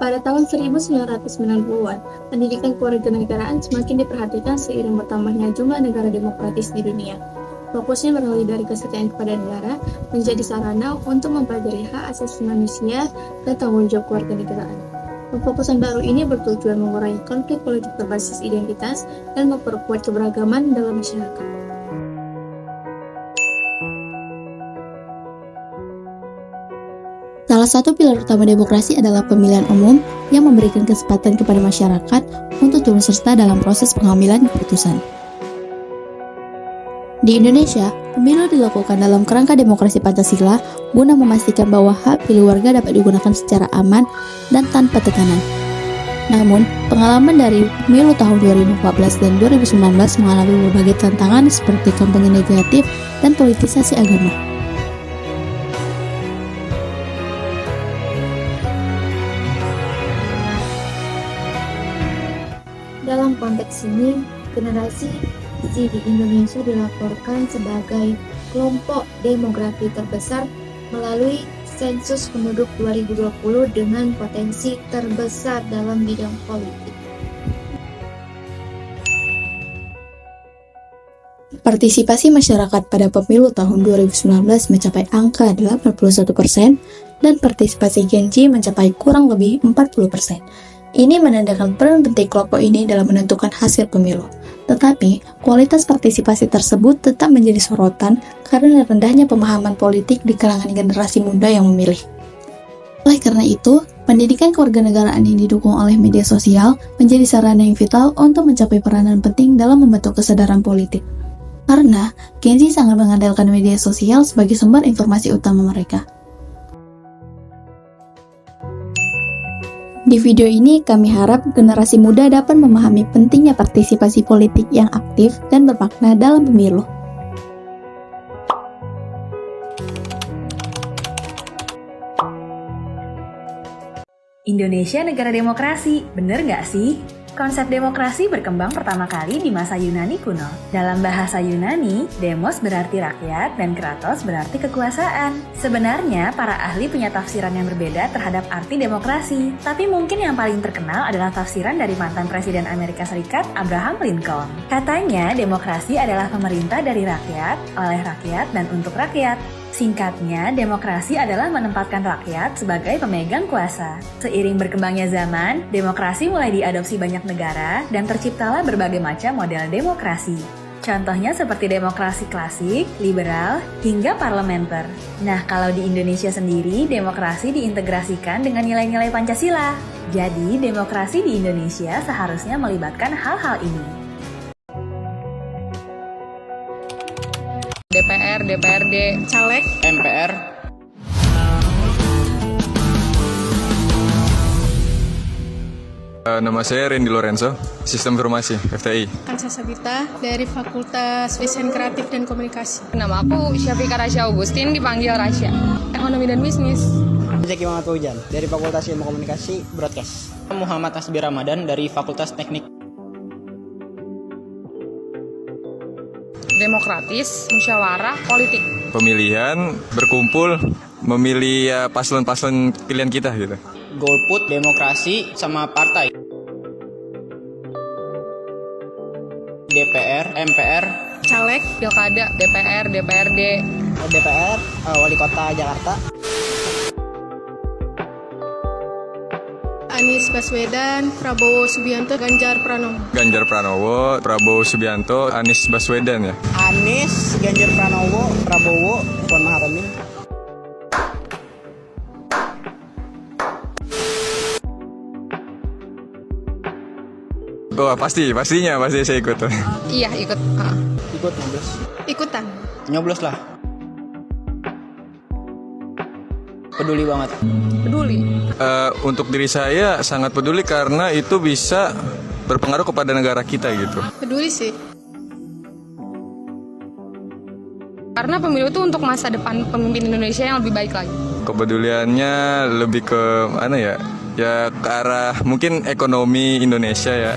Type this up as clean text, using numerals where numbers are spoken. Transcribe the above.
Pada tahun 1990-an, pendidikan kewarganegaraan semakin diperhatikan seiring bertambahnya jumlah negara demokratis di dunia. Fokusnya beralih dari kesetiaan kepada negara menjadi sarana untuk mempelajari hak asasi manusia dan tanggung jawab kewarganegaraan. Pemfokusan baru ini bertujuan mengurangi konflik politik berbasis identitas dan memperkuat keberagaman dalam masyarakat. Salah satu pilar utama demokrasi adalah pemilihan umum yang memberikan kesempatan kepada masyarakat untuk turut serta dalam proses pengambilan keputusan. Di Indonesia, pemilu dilakukan dalam kerangka demokrasi Pancasila guna memastikan bahwa hak pilih warga dapat digunakan secara aman dan tanpa tekanan. Namun, pengalaman dari pemilu tahun 2014 dan 2019 mengalami berbagai tantangan seperti kampanye negatif dan politisasi agama. Dalam konteks ini, generasi Z di Indonesia dilaporkan sebagai kelompok demografi terbesar melalui sensus penduduk 2020 dengan potensi terbesar dalam bidang politik. Partisipasi masyarakat pada pemilu tahun 2019 mencapai angka 81% dan partisipasi Gen Z mencapai kurang lebih 40%. Ini menandakan peran penting kelompok ini dalam menentukan hasil pemilu. Tetapi, kualitas partisipasi tersebut tetap menjadi sorotan karena rendahnya pemahaman politik di kalangan generasi muda yang memilih. Oleh karena itu, pendidikan kewarganegaraan yang didukung oleh media sosial menjadi sarana yang vital untuk mencapai peranan penting dalam membentuk kesadaran politik. Karena, Gen Z sangat mengandalkan media sosial sebagai sumber informasi utama mereka. Di video ini, kami harap generasi muda dapat memahami pentingnya partisipasi politik yang aktif dan bermakna dalam pemilu. Indonesia negara demokrasi, bener nggak sih? Konsep demokrasi berkembang pertama kali di masa Yunani kuno. Dalam bahasa Yunani, demos berarti rakyat dan kratos berarti kekuasaan. Sebenarnya, para ahli punya tafsiran yang berbeda terhadap arti demokrasi. Tapi mungkin yang paling terkenal adalah tafsiran dari mantan Presiden Amerika Serikat, Abraham Lincoln. Katanya, demokrasi adalah pemerintah dari rakyat, oleh rakyat, dan untuk rakyat. Singkatnya, demokrasi adalah menempatkan rakyat sebagai pemegang kuasa. Seiring berkembangnya zaman, demokrasi mulai diadopsi banyak negara dan terciptalah berbagai macam model demokrasi. Contohnya seperti demokrasi klasik, liberal, hingga parlementer. Nah, kalau di Indonesia sendiri, demokrasi diintegrasikan dengan nilai-nilai Pancasila. Jadi, demokrasi di Indonesia seharusnya melibatkan hal-hal ini. DPR, DPRD, caleg, MPR. Nama saya Randy Lorenzo, Sistem Informasi, FTI. Kansa Sabita dari Fakultas Desain Kreatif dan Komunikasi. Nama aku Syafika Rasya Augustin, dipanggil Rasya. Ekonomi dan Bisnis. Zaki Muhammad Fauzan dari Fakultas Ilmu Komunikasi Broadcast. Muhammad Asbi Ramadan dari Fakultas Teknik. Demokratis, musyawarah, politik. Pemilihan, berkumpul, memilih paslon-paslon pilihan kita gitu. Golput, demokrasi, sama partai. DPR, MPR, Caleg, pilkada, DPR, DPRD. DPR, Wali Kota Jakarta. Anies Baswedan, Prabowo Subianto, Ganjar Pranowo. Ganjar Pranowo, Prabowo Subianto, Anies Baswedan ya. Anies, Ganjar Pranowo, Prabowo, Puan Maharani. Oh pastinya saya ikut. Iya, ikut. Ikut nyoblos. Ikutan. nyoblos lah. Peduli banget. Peduli. Untuk diri saya sangat peduli karena itu bisa berpengaruh kepada negara kita gitu. Peduli sih. Karena pemilu itu untuk masa depan pemimpin Indonesia yang lebih baik lagi. Kepeduliannya lebih ke mana ya? Ya ke arah mungkin ekonomi Indonesia ya.